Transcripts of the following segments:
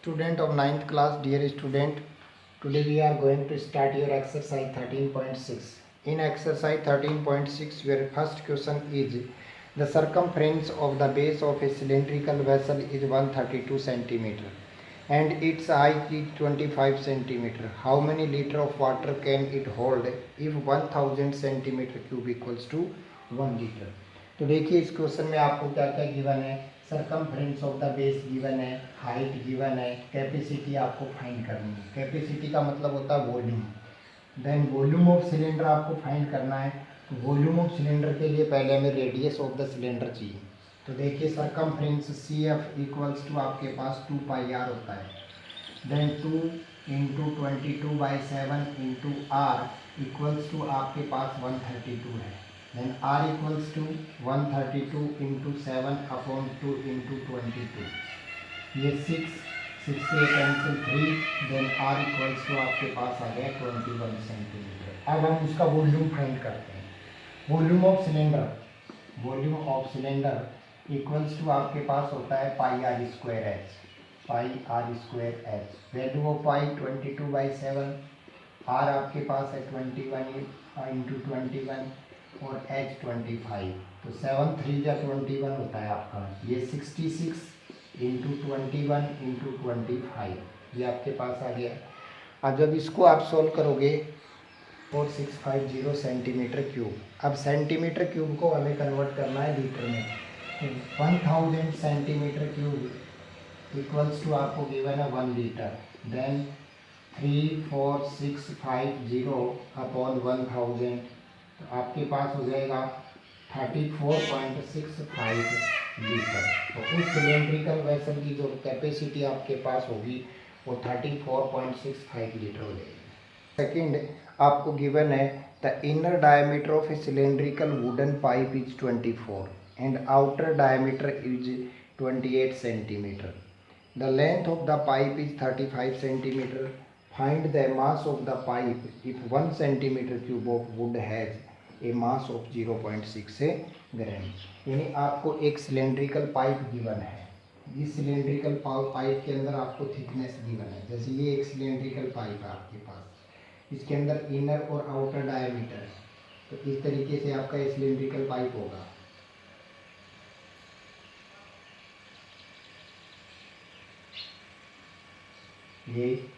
Student of ninth class, dear student, today we are going to start your exercise 13.6. In exercise 13.6, your first question is the circumference of the base of a cylindrical vessel is 132 centimeter and its height is 25 centimeter. How many liter of water can it hold if 1000 centimeter cube equals to 1 liter? तो देखिए इस question में आपको क्या क्या given है। Circumference of the base given है, height given है, कैपेसिटी आपको फाइंड करनी है। कैपेसिटी का मतलब होता है volume. Then volume of cylinder आपको फाइंड करना है। तो वॉल्यूम ऑफ सिलेंडर के लिए पहले हमें रेडियस ऑफ द सिलेंडर चाहिए। तो देखिए circumference C F equals to आपके पास 2 पाई आर होता है। Then 2 into 22/7 into r equals to आपके पास 132 है। then r equals to 132 into 7 upon 2 into 22, ये 6 से cancel 3, then r equals to आपके पास आ गया 21 सेंटीमीटर। अब हम उसका वॉल्यूम फाइंड करते हैं। Volume of cylinder equals to आपके पास होता है pi r square h. Value of pi 22/7, r आपके पास है 21 इंटू 21 और h 25। तो 7 3 या 21 होता है आपका। ये 66 इंटू 21 इंटू 25 ये आपके पास आ गया। अब जब इसको आप सोल्व करोगे 4650 सेंटीमीटर क्यूब। अब सेंटीमीटर क्यूब को हमें कन्वर्ट करना है लीटर में। 1000 सेंटीमीटर क्यूब इक्वल्स टू आपको गिवन है 1 लीटर। देन 34650 अपॉन 1000, तो आपके पास हो जाएगा 34.65 लीटर। तो उस सिलेंड्रिकल वेसल की जो कैपेसिटी आपके पास होगी वो 34.65 लीटर हो जाएगी। सेकेंड आपको गिवन है the inner diameter of A cylindrical wooden pipe is 24 and outer diameter is 28 centimetre. The length of the pipe is 35 centimetre. Find the mass of the pipe if 1 centimetre cube of would has a mass of 0.6 ग्राम। यानी आपको एक cylindrical pipe given है। इस cylindrical pipe के अंदर आपको thickness given है। जैसे ये एक सिलेंड्रिकल पाइप है आपके पास, इसके अंदर इनर और आउटर डायमीटर है। तो इस तरीके से आपका ये सिलेंड्रिकल पाइप होगा। ये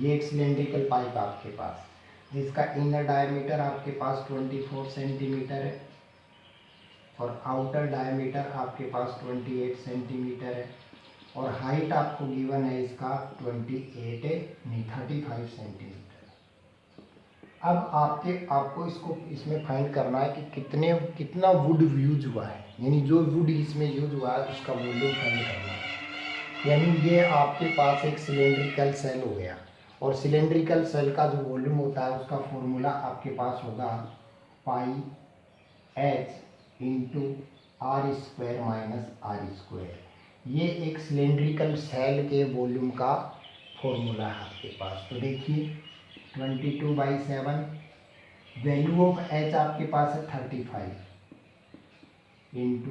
एक सिलेंड्रिकल पाइप आपके पास जिसका इनर डायमीटर आपके पास 24 सेंटीमीटर है और आउटर डायमीटर आपके पास 28 सेंटीमीटर है और हाइट आपको गिवन है इसका 35 सेंटीमीटर। अब आपको इसमें फाइंड करना है कि कितना वुड यूज हुआ है, यानी जो वुड इसमें यूज हुआ है उसका वॉल्यूम फाइंड करना है। यानी ये आपके पास एक सिलेंड्रिकल सेल हो गया और सिलेंड्रिकल सेल का जो वॉल्यूम होता है उसका फॉर्मूला आपके पास होगा pi h into r square minus r square. ये एक सिलेंड्रिकल सेल के वॉल्यूम का फॉर्मूला है आपके पास। तो देखिए 22/7, वैल्यू ऑफ h आपके पास है 35 into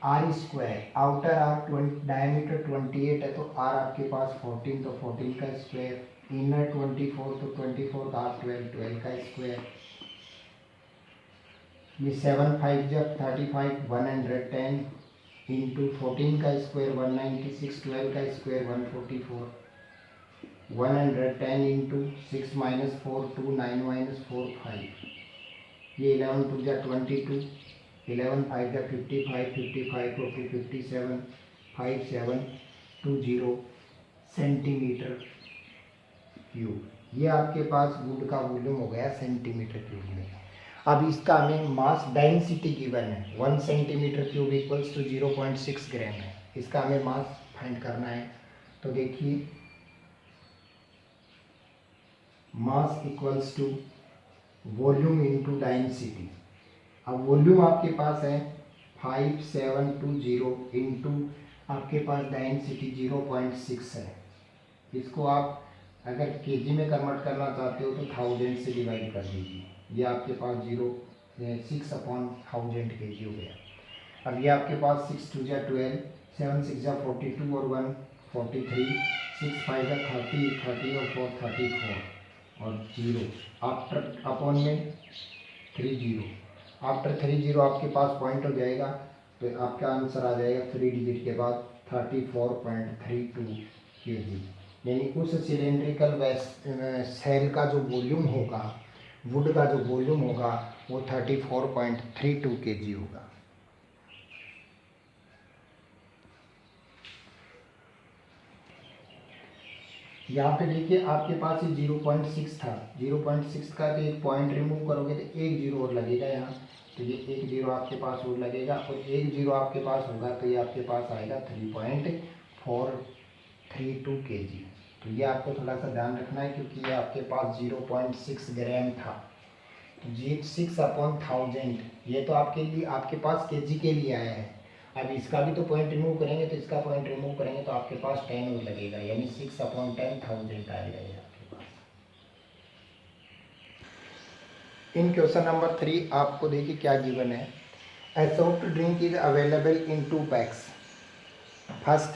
r square, outer r diameter 28 है तो आर आपके पास 14, तो 14 का स्क्वायर, इनर 24 तो 24 आर 12 का स्क्वायर। ये 7 5 जब 35 110 इंटू 14 का स्क्वायर 196, 12 का स्क्वायर 144, 110 इंटू 6 माइनस 4 2 9 माइनस 4 5, ये 11 2 जा 22, 11 5 जा 55, 55 4 57, 5720 सेंटीमीटर क्यूब। ये आपके पास वुड का वॉल्यूम हो गया सेंटीमीटर क्यूब में। अब इसका हमें मास डेंसिटी गिवन है 1 centimetre cube equals to 0.6 gram है। इसका हमें मास फाइंड करना है। तो देखिए mass equals to volume into density. अब वॉल्यूम आपके पास है 5720 इंटू आपके पास डेंसिटी 0.6 है। इसको आप अगर केजी में कन्वर्ट करना चाहते हो तो 1000 से डिवाइड कर दीजिए। ये आपके पास 6/1000 kg हो गया। अब ये आपके पास 6 2 जा 12, 7 6 जा 42 और 1 43, 6 5 जा 30 30 और 4 34 और 0 आफ्टर अपॉन में 3 0। आफ्टर 3 0 आपके पास पॉइंट हो जाएगा, तो आपका आंसर आ जाएगा 3 डिजिट के बाद 34.32 kg। यानी उस सिलेंड्रिकल सेल का जो वॉल्यूम होगा, वुड का जो वॉल्यूम होगा वो 34.32 kg होगा। यहाँ पे देखिए आपके पास ये 0.6 था, 0.6 का तो एक पॉइंट रिमूव करोगे तो एक जीरो और लगेगा यहाँ, तो ये एक जीरो आपके पास और लगेगा और एक जीरो आपके पास होगा तो ये आपके पास आएगा 3.432 kg। तो ये आपको थोड़ा सा ध्यान रखना है क्योंकि ये आपके पास 0.6 ग्राम था। तो जी 6/1000 ये तो आपके लिए आपके पास केजी के लिए आया है। अब इसका भी तो पॉइंट रिमूव करेंगे, तो इसका पॉइंट रिमूव करेंगे तो आपके पास 10 और लगेगा, यानी 6/10,000 आएगा ये आपके पास। इन क्वेश्चन नंबर 3 आपको देखिए क्या गिवन है। ए soft drink is available in 2 PACS. First,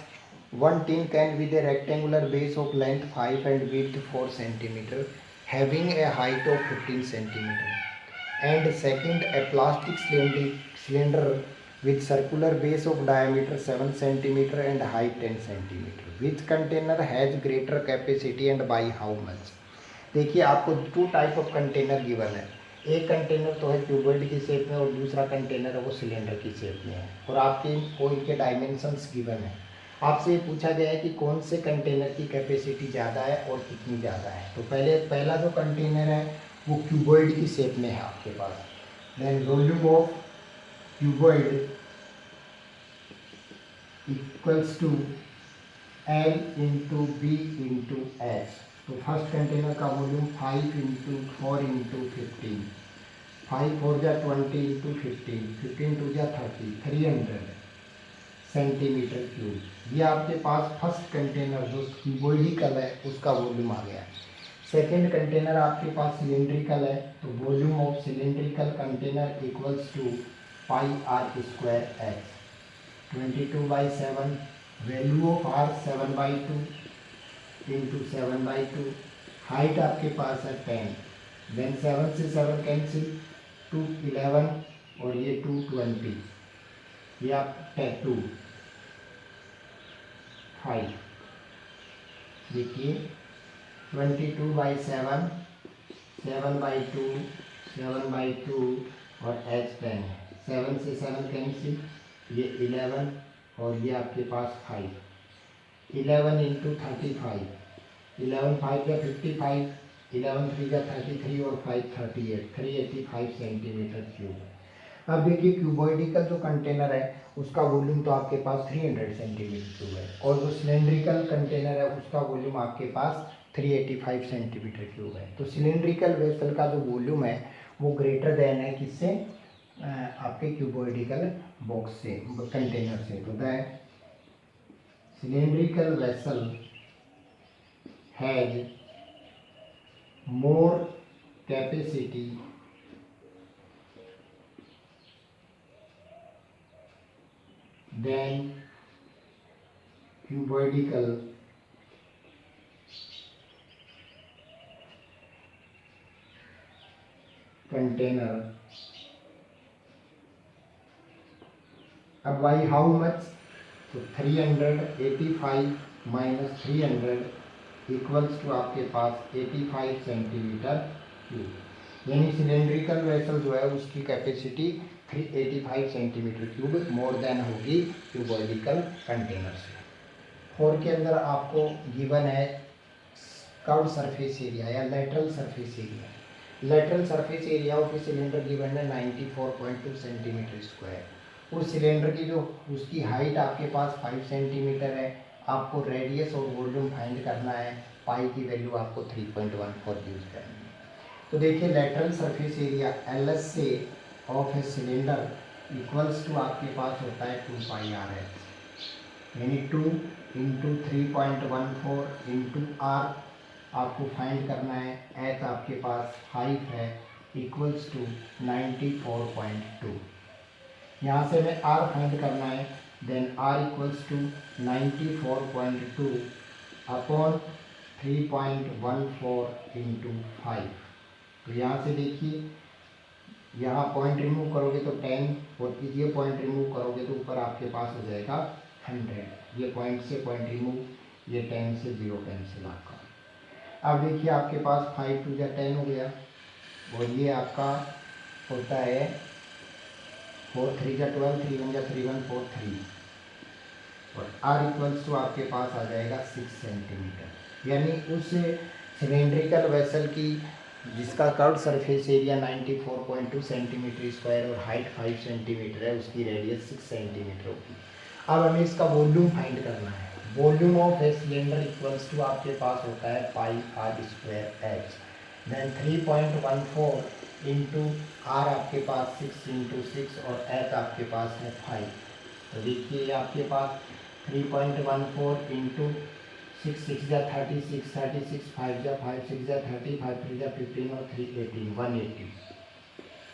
one tin can with a rectangular base of length 5 and width 4 cm having a height of 15 cm. And second, a plastic cylinder with circular base of diameter 7 cm and height 10 cm. Which container has greater capacity and by how much? देखिए आपको 2 type of container given है। एक container तो है cuboid की shape में और दूसरा कंटेनर है वो सिलेंडर की शेप में है, और आपके को इनके डायमेंशंस गिवन है। आपसे ये पूछा गया है कि कौन से कंटेनर की कैपेसिटी ज़्यादा है और कितनी ज़्यादा है। तो पहला जो कंटेनर है वो क्यूबॉइड की शेप में है आपके पास। Then volume of cuboid equals to L into b into h. तो फर्स्ट कंटेनर का वॉल्यूम 5 इंटू 4 इंटू 15, 5 4 जा 20 इंटू 15, 15 2 जा 30, 300 सेंटीमीटर क्यूब। ये आपके पास फर्स्ट कंटेनर जो क्यूबॉइडिकल है उसका वॉल्यूम आ गया। सेकेंड कंटेनर आपके पास सिलेंड्रिकल है, तो volume of cylindrical container equals to pi r square h. 22/7, value of r 7/2 into 7/2, height आपके पास है 10, देन 7 से 7 कैंसिल, 2 11 और ये 2 20, ये आप 2 5। देखिए 22/7, 7/2, 7/2 और एच 10, 7 से 7 कैंसिल, ये 11 और ये आपके पास 5, 11 इंटू 35, 11 5 या 55, 11 3 या 33 और 5 38, 385 सेंटीमीटर क्यूब। अब देखिए क्यूबॉइडिकल जो कंटेनर है उसका वॉल्यूम तो आपके पास 300 सेंटीमीटर क्यूब है, और जो सिलेंड्रिकल कंटेनर है उसका वॉल्यूम आपके पास 385 सेंटीमीटर क्यूब है। तो सिलेंड्रिकल वेसल का जो वॉल्यूम है वो ग्रेटर देन है किससे, आपके क्यूबॉइडिकल बॉक्स से, कंटेनर से। तो that cylindrical vessel has more capacity than cuboidal container। अब by how much? तो 385 माइनस 300 इक्वल्स टू आपके पास 85 सेंटीमीटर क्यूब। यानी सिलेंड्रिकल वेसल जो है उसकी capacity 385 centimetre cube more than होगी क्यूबॉइडिकल कंटेनर से। 4 के अंदर आपको गिवन है कर्व सरफेस एरिया या lateral surface area. Lateral surface area of a cylinder given है 94.2 सेंटीमीटर स्क्वायर। उस सिलेंडर की जो उसकी हाइट आपके पास 5 सेंटीमीटर है। आपको रेडियस और वॉल्यूम फाइंड करना है, पाई की वैल्यू आपको 3.14 यूज करनी है। तो देखिए लेटरल सरफेस एरिया एलएस से of a cylinder equals to आपके पास होता है 2 पाई आर एच, यानी 2 इंटू 3.14 इंटू आर आपको फाइंड करना है। एच आपके पास 5 है, इक्वल्स टू 94.2। यहाँ से हमें आर फाइंड करना है, then r equals to 94.2 upon 3.14 into 5। तो यहाँ से देखिए, यहाँ पॉइंट रिमूव करोगे तो 10 और ये पॉइंट रिमूव करोगे तो ऊपर आपके पास हो जाएगा 100। ये पॉइंट से पॉइंट रिमूव, ये 10 से 0 कैंसिल आपका। अब देखिए आपके पास 5 2 10 हो गया, और ये आपका होता है 4 3 12, 3 1 3 1 4 3, और आर इक्वल्स टू आपके पास आ जाएगा 6 सेंटीमीटर। यानी उस सिलेंड्रिकल वेसल की जिसका curve surface area 94.2 centimetre square और हाइट 5 सेंटीमीटर है, उसकी रेडियस 6 सेंटीमीटर होगी। अब हमें इसका वॉल्यूम फाइंड करना है। Volume of a cylinder equals to आपके पास होता है pi r square h, then 3.14 into r आपके पास 6 इंटू 6 और एच आपके पास है 5। तो देखिए आपके पास 3.14 इंटू 6 6 जा 36, 36 5 जा 5 6 जा 30, 5 3 जा 15 और 3 18, 180।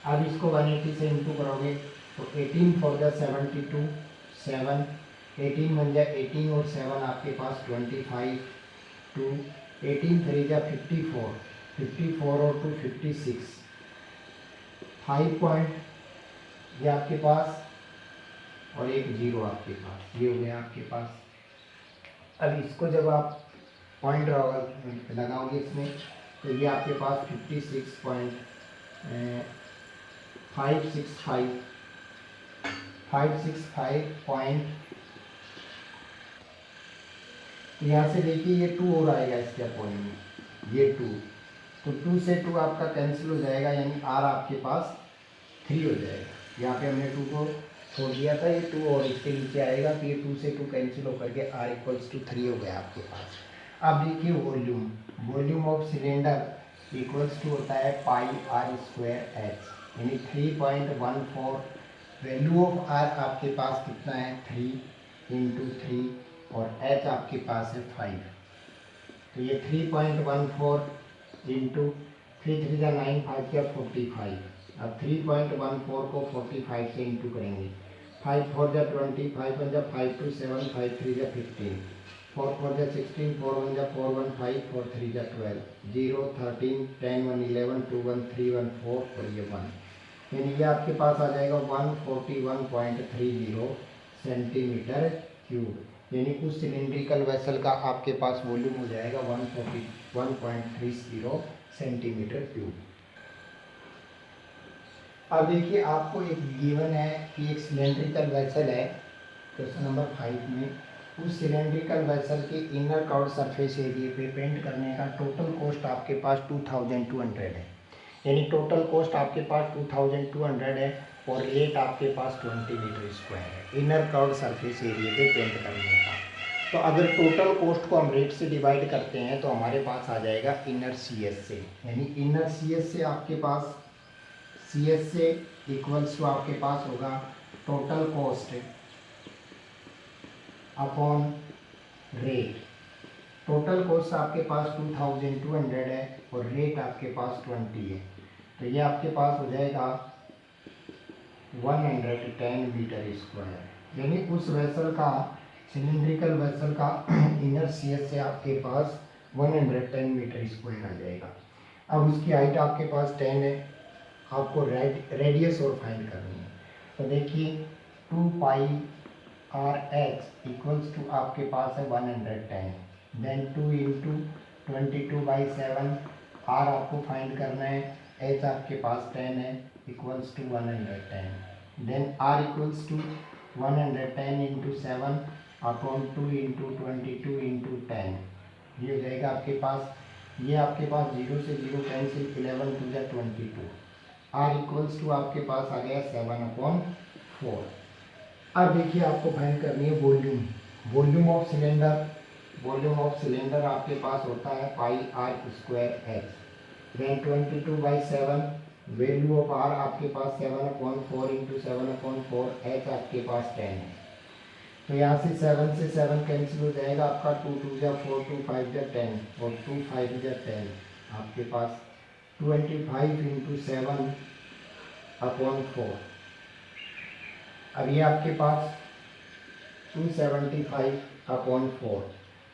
अब इसको 180 से इंटू करोगे तो 18 4 जा 72, 7 18 1 जा 18 और 7 आपके पास 25, 2 18 3 जा 54, 54 और 2 56, 5 पॉइंट ये आपके पास और एक जीरो आपके पास, ये हो गया आपके पास। अब इसको जब आप पॉइंट लगाओगे इसमें तो ये आपके पास 565 पॉइंट, यहाँ से देखिए ये 2 और आएगा इसके पॉइंट में, ये 2, तो 2 से 2 आपका कैंसिल हो जाएगा, यानी आर आपके पास 3 हो जाएगा। यहाँ पे हमने 2 को छोड़ दिया था, ये 2 और इसके नीचे आएगा, तो ये 2 से 2 कैंसिल होकर के आर इक्वल्स टू 3 हो गया आपके पास। अब देखिए volume, volume of cylinder equals to होता है पाई आर स्क्वायर एच, यानी 3.14। वैल्यू ऑफ आर आपके पास कितना है 3 इंटू 3 और एच आपके पास है 5। तो ये 3.14 इंटू 3 3 जा 9 5 या 45। अब 3.14 को 45 से इंटू करेंगे, 5 4 जा 20, 5 1 जा 5 2 7, 5 3 जा 15, 4 4 जा 16, 4 1 जा 4 1 5, 4 3 जा 12, 0 13 10 1 11 2 1 3 1 4 और ये 1, यानी ये आपके पास आ जाएगा 141.30 सेंटीमीटर क्यूब। यानी उस सिलेंड्रिकल वेसल का आपके पास वॉल्यूम हो जाएगा 141.30 सेंटीमीटर क्यूब। अब देखिए आपको एक गिवन है कि एक सिलेंड्रिकल वेसल है, क्वेश्चन नंबर 5 में, उस सिलेंड्रिकल वेसल के इनर कर्व सरफेस एरिया पे पेंट करने का टोटल कॉस्ट आपके पास 2200 है। यानी टोटल कॉस्ट आपके पास 2200 है और रेट आपके पास 20 मीटर स्क्वायर है इनर कर्व सरफेस एरिया पे पेंट करने का। तो अगर टोटल कॉस्ट को हम रेट से डिवाइड करते हैं तो हमारे पास आ जाएगा इनर सी एस से, यानी इनर सी एस से आपके पास सी एस से इक्वल्स टू आपके पास होगा total cost upon rate. Total cost आपके पास 2200 है और रेट आपके पास 20 है, तो ये आपके पास हो जाएगा 110 मीटर स्क्वायर। यानी उस वेसल का, सिलिंड्रिकल वेसल का इनर सीएस से आपके पास 110 मीटर स्क्वायर आ जाएगा। अब उसकी हाइट आपके पास 10 है, आपको रेडियस और फाइंड करनी है। तो देखिए 2 pi r h equals to आपके पास है 110, देन 2 इंटू 22/7, आर आपको फाइंड करना है, एच आपके पास 10 है equals to 110, then r equals to 110 into 7 upon 2 into 22 into 10, ये हो जाएगा आपके पास, ये आपके पास 0 से 0 कैंसिल, 11 2 जा 22, आर इक्वल्स टू आपके पास आ गया 7/4। अब देखिए आपको फाइंड करनी है volume, volume of cylinder. Volume of cylinder आपके पास होता है pi r square h, then 22/7, value of r आपके पास 7/4 इंटू 7/4, एच आपके पास 10 है। तो यहाँ से 7 से 7 कैंसिल हो जाएगा आपका, 2 2 जा 4, 2 5 जा 10 और 2 5 जा 10, आपके पास 25 इंटू 7/4, अब ये आपके पास 275/4,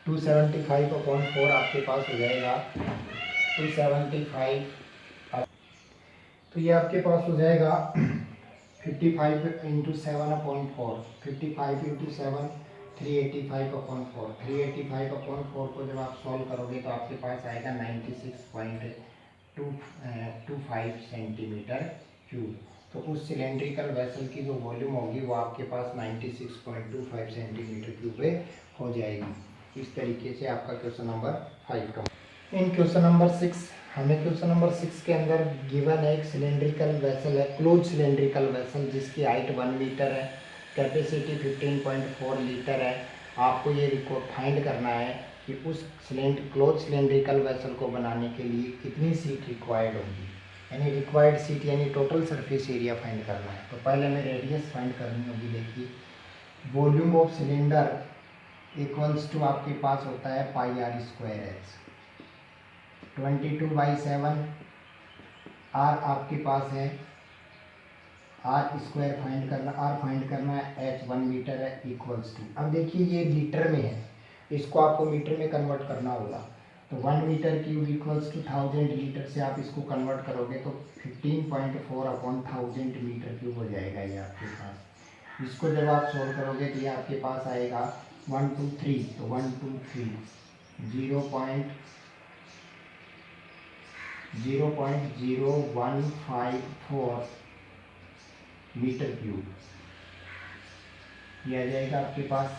275/4 आपके पास हो जाएगा 275। तो ये आपके पास हो जाएगा 55 इंटू 7/4, 55 इंटू 7 385/4, 385/4 को जब आप सॉल्व करोगे तो आपके पास आएगा 96.25 सेंटीमीटर क्यूब। तो उस सिलेंड्रिकल वेसल की जो वॉल्यूम होगी वो आपके पास 96.25 सेंटीमीटर क्यूब हो जाएगी। इस तरीके से आपका क्वेश्चन नंबर 5 का। इन क्वेश्चन नंबर 6 हमें क्वेश्चन नंबर 6 के अंदर गिवन है एक सिलेंड्रिकल वेसल है, क्लोज सिलेंड्रिकल वेसल जिसकी हाइट 1 मीटर है, कैपेसिटी 15.4 लीटर है। आपको ये रिकॉर्ड फाइंड करना है कि उस क्लोज सिलेंड्रिकल वेसल को बनाने के लिए कितनी सीट रिक्वायर्ड होगी, यानी रिक्वायर्ड सीट यानी टोटल सरफेस एरिया फाइंड करना है। तो पहले हमें रेडियस फाइंड करनी होगी। देखिए volume of cylinder equals to आपके पास होता है πr²h, 22/7 r आपके पास है, r² फाइंड करना, r फाइंड करना है, h 1 मीटर है इक्वल्स टू। अब देखिए ये लीटर में है, इसको आपको मीटर में कन्वर्ट करना होगा। तो 1 metre cube equals to 1000 litre से आप इसको कन्वर्ट करोगे तो 15.4/1000 मीटर क्यूब हो जाएगा ये आपके पास। इसको जब आप सोल्व करोगे तो ये आपके पास आएगा 1 2 3, तो 1 2 3 0.0154 मीटर क्यूब ये आ जाएगा आपके पास।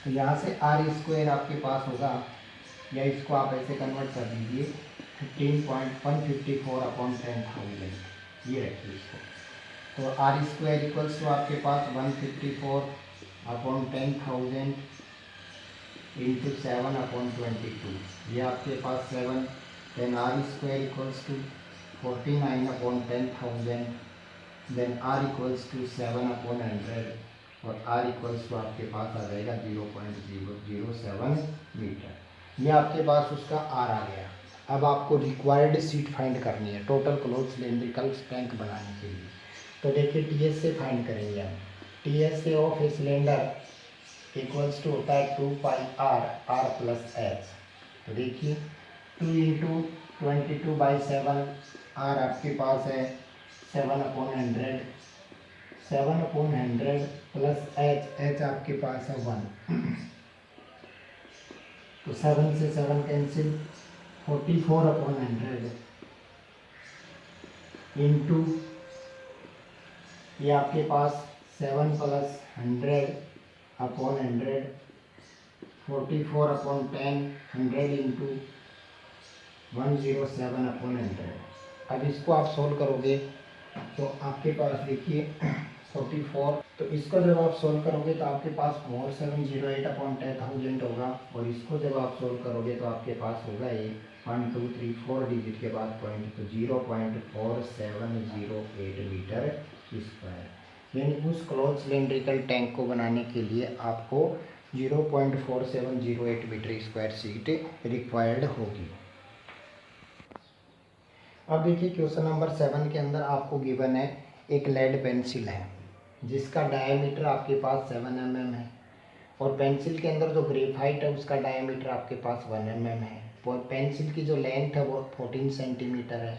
तो यहाँ से r² आपके पास होगा, या इसको आप ऐसे कन्वर्ट कर दीजिए 15.154/10,000, ये रखिए इसको। तो r² इक्वल्स टू आपके पास 154/10,000 इंटू 7/22, ये आपके पास 7। Then r² equals to 49/10,000, then r equals to 7/100 और r इक्वल्स टू आपके पास आ जाएगा 0.007 मीटर। ये आपके पास उसका r आ गया। अब आपको रिक्वायर्ड सीट फाइंड करनी है टोटल क्लोज सिलेंड्रिकल टैंक बनाने के लिए। तो देखिए टीएस से फाइंड करेंगे हम। टीएस से of a cylinder equals to होता है 2πr r प्लस h। तो देखिए 2 इंटू 22/7 r आपके पास है 7/100, 7/100 प्लस h आपके पास है 1। तो 7 से 7 कैंसिल, 44/100 इंटू ये आपके पास 7 प्लस 100/100, 44/10, 100 इंटू 107/100। अब इसको आप सोल्व करोगे तो आपके पास देखिए 44, तो इसको जब आप सोल्व करोगे तो आपके पास 4708/10,000 होगा, और इसको जब आप सोल्व करोगे तो आपके पास होगा ये 1 2 3 4 डिजिट के बाद पॉइंट, तो 0.4708 मीटर स्क्वायर। यानी उस क्लोज सिलेंड्रिकल टैंक को बनाने के लिए आपको 0.4708 मीटर स्क्वायर सीट रिक्वायर्ड होगी। अब देखिए क्वेश्चन नंबर 7 के अंदर आपको गिवन है एक लेड पेंसिल है जिसका डायमीटर आपके पास 7 mm है, और पेंसिल के अंदर जो ग्रेफाइट है उसका डायमीटर आपके पास 1 mm है, और पेंसिल की जो लेंथ है वो 14 सेंटीमीटर है।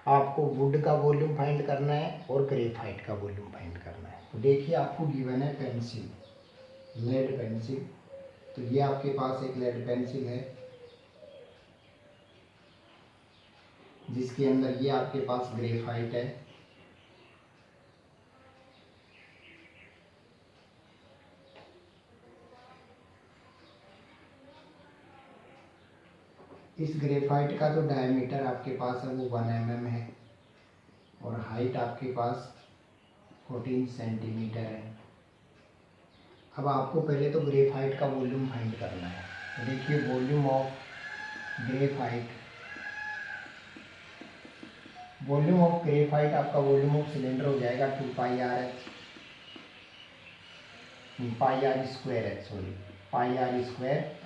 आपको वुड का वॉल्यूम फाइंड करना है और ग्रेफाइट का वॉल्यूम फाइंड करना है। तो देखिए आपको गिवन है पेंसिल, लेड पेंसिल। तो ये आपके पास एक लेड पेंसिल है जिसके अंदर ये आपके पास ग्रेफाइट है, इस ग्रेफाइट का जो डायमीटर आपके पास है वो 1 mm है, और हाइट आपके पास 14 सेंटीमीटर है। अब आपको पहले तो ग्रेफाइट का वॉल्यूम फाइंड करना है। तो देखिए volume of graphite, volume of graphite आपका वॉल्यूम ऑफ सिलेंडर हो जाएगा 2πr²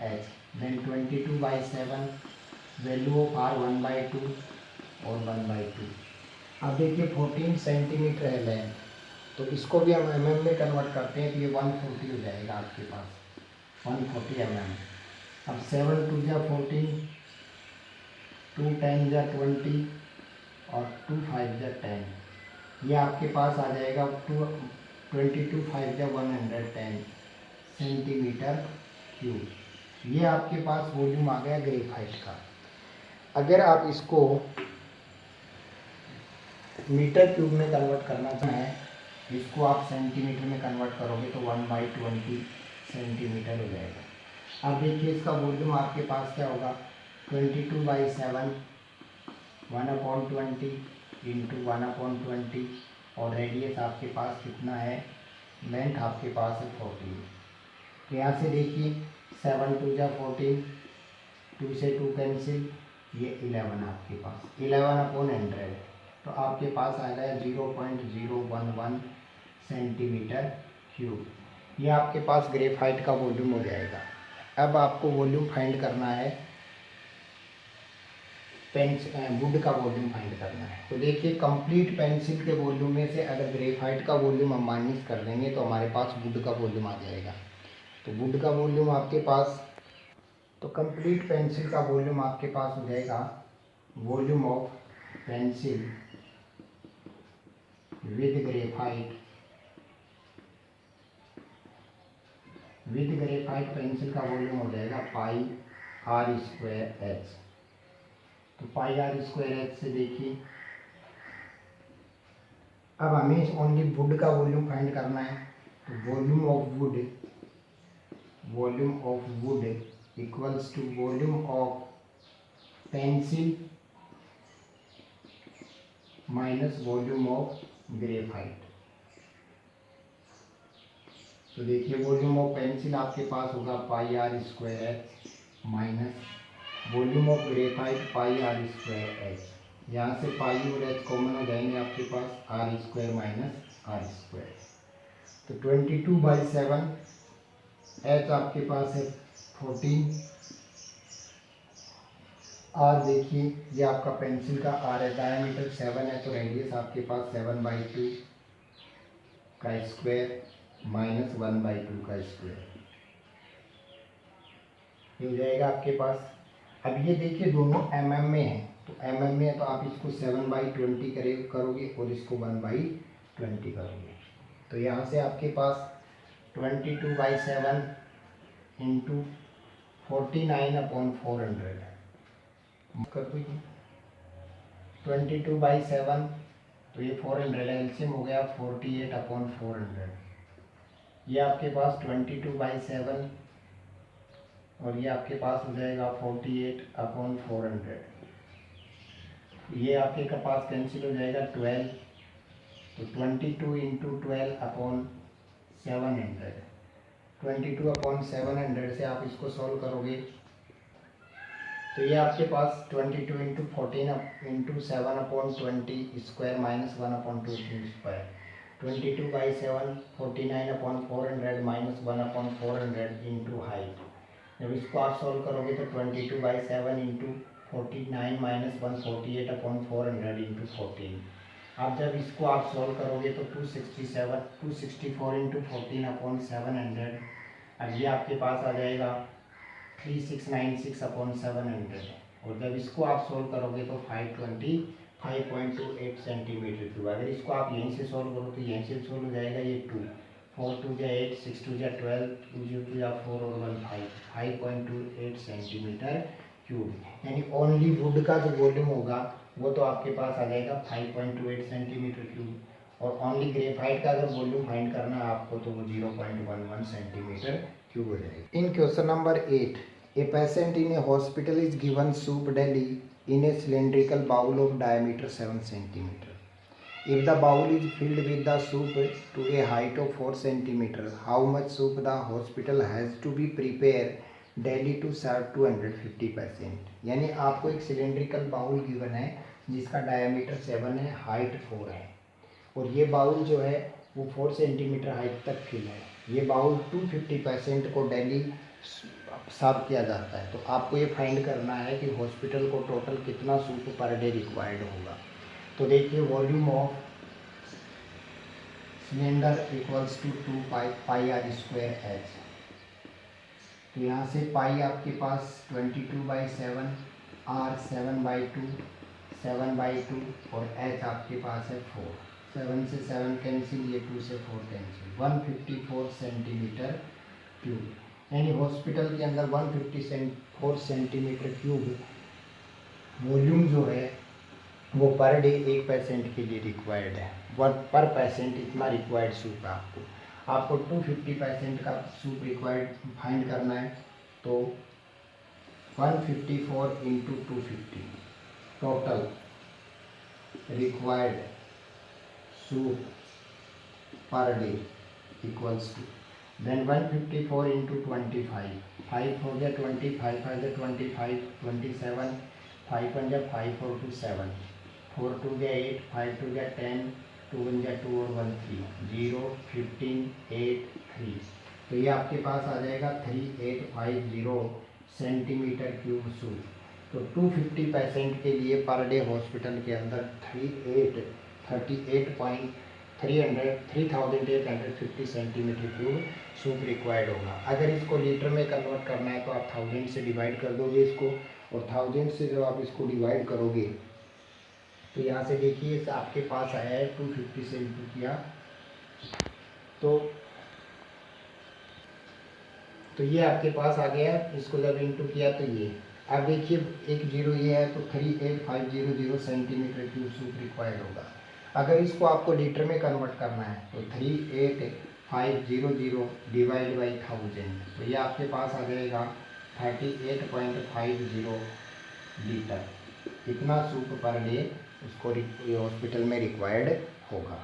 h, then 22/7 value of r 1/2 और 1/2। अब देखिए 14 सेंटीमीटर है लेंथ, तो इसको भी हम mm में कन्वर्ट करते हैं तो ये 140 हो जाएगा आपके पास 140 mm। अब 7 2 जा 14, 2 10 जा 20 और 2 5 जा 10, ये आपके पास आ जाएगा 22 5 जा 110 सेंटीमीटर क्यूब। ये आपके पास वॉल्यूम आ गया ग्रेफाइट का। अगर आप इसको मीटर क्यूब में कन्वर्ट करना चाहें, इसको आप सेंटीमीटर में कन्वर्ट करोगे तो 1/20 सेंटीमीटर हो जाएगा। अब देखिए इसका वॉल्यूम आपके पास क्या होगा, 22/7 1/20 इंटू 1/20 और रेडियस आपके पास कितना है, लेंथ आपके पास है 14। तो यहाँ से देखिए 7 2 जा 14, 2 से 2 कैंसिल, ये 11 आपके पास 11/100, तो आपके पास आ गया 0.011 सेंटीमीटर क्यूब। ये आपके पास ग्रेफाइट का वॉल्यूम हो जाएगा। अब आपको वॉल्यूम फाइंड करना है, वुड का वॉल्यूम फाइंड करना है। तो देखिए कंप्लीट पेंसिल के वॉल्यूम में से अगर ग्रेफाइट का वॉल्यूम हम माइनस कर देंगे तो हमारे पास वुड का वॉल्यूम आ जाएगा। तो वुड का वॉल्यूम आपके पास, तो कंप्लीट पेंसिल का वॉल्यूम आपके पास हो जाएगा volume of pencil with graphite pencil का वॉल्यूम हो जाएगा πr²h। तो πr²h से देखिए अब हमें ओनली वुड का वॉल्यूम फाइंड करना है। तो volume of wood equals to volume of pencil minus volume of graphite. तो देखिए वॉल्यूम ऑफ पेंसिल आपके पास होगा πr² minus volume of graphite πr²h। यहाँ से पाई और एच कॉमन हो जाएंगे आपके पास r² माइनस r²। तो 22/7 h आपके पास है 14, r देखिए ये आपका पेंसिल का r है, डायमीटर 7 है तो रेडियस आपके पास 7/2 का स्क्वायर माइनस 1/2 का स्क्वायर, ये हो जाएगा आपके पास। अब ये देखिए दोनों mm में है, तो mm में है तो आप इसको 7/20 करोगे और इसको 1/20 करोगे। तो यहाँ से आपके पास 22/7 इंटू 49/400 कर दीजिए। 22/7 तो ये 400 एलसीएम हो गया 48/400। ये आपके पास 22/7 और ये आपके पास हो जाएगा 48/400। ये आपके पास कैंसिल हो जाएगा 12, तो 22 इंटू 12/700, 22/700 से आप इसको सॉल्व करोगे तो ये आपके पास 22 into 14 into 7/20 square minus 1/2 square, 22/7 49/400 minus 1/400 into height. जब इसको आप सॉल्व करोगे तो 22/7 इंटू 49 माइनस 148/400 इंटू 14। अब जब इसको आप सॉल्व करोगे तो 264 इंटू 14/700, अब ये आपके पास आ जाएगा 3696/700। और जब इसको आप सॉल्व करोगे तो 528 सेंटीमीटर क्यूब। अगर इसको आप यहीं से सॉल्व करो तो यहीं से सॉल्व हो जाएगा, ये 2 4 2 जा 8 6 2 जा 12 2 2 जा 4 और 1 5.28 सेंटीमीटर क्यूब। यानी ओनली वुड का जो वॉल्यूम होगा वो तो आपके पास आ जाएगा 5.28 सेंटीमीटर क्यूब, और ओनली ग्रेफाइट का अगर वॉल्यूम फाइंड करना है आपको तो वो 0.11 सेंटीमीटर क्यूब हो जाएगा। In question number 8, a patient in a hospital is given soup daily in a cylindrical bowl of diameter 7 centimeter. If the bowl is filled with the soup to a height of 4 centimeter, how much soup the hospital has to be prepared daily to serve 250 patient? यानी आपको एक cylindrical bowl given है जिसका diameter 7 है, height 4 है, और ये bowl जो है वो 4 सेंटीमीटर हाइट तक फिल है। ये बाउल 250 पेशेंट को डेली सर्व किया जाता है। तो आपको ये फाइंड करना है कि हॉस्पिटल को टोटल कितना सूप पर डे रिक्वायर्ड होगा। तो देखिए volume of cylinder equals to 2 pi r square h. तो यहाँ से पाई आपके पास 22/7, आर 7/2, 7/2 और एच आपके पास है 4। 7 से 7 कैंसिल, ये 2 से 4 कैंसिल, 154 सेंटीमीटर क्यूब। यानी हॉस्पिटल के अंदर 154 सेंटीमीटर क्यूब वॉल्यूम जो है वो पर डे एक पेशेंट के लिए रिक्वायर्ड है। पर पेशेंट इतना रिक्वायर्ड सूप है आपको 250 पेशेंट का सूप रिक्वायर्ड फाइंड करना है। तो 154 into 250 total required soup per day equals to, then 154 into 25, 5 हो गया 25, 5 25, 27, 5 1 5 4 2 7, 4 2 8, 5 2 10, 2 1 2 और 1 3, 0 15 8 3। तो ये आपके पास आ जाएगा 3850 सेंटीमीटर क्यूब सूप। तो 250 पेशेंट के लिए पर डे हॉस्पिटल के अंदर 3850 सेंटीमीटर क्यूब सूप रिक्वायर्ड होगा। अगर इसको लीटर में कन्वर्ट करना है तो आप 1000 से डिवाइड कर दोगे इसको, और 1000 से जब आप इसको डिवाइड करोगे तो यहाँ से देखिए आपके पास आया है 250 से इंटू किया तो ये आपके पास आ गया। इसको जब इंटू किया तो ये, अब देखिए एक जीरो ये है तो 38500 सेंटीमीटर क्यूब सूप रिक्वायर्ड होगा। अगर इसको आपको लीटर में कन्वर्ट करना है तो 38500 डिवाइड बाई 1000, तो ये आपके पास आ जाएगा 38.50 लीटर। इतना सूप पर डे उसको हॉस्पिटल में रिक्वायर्ड होगा।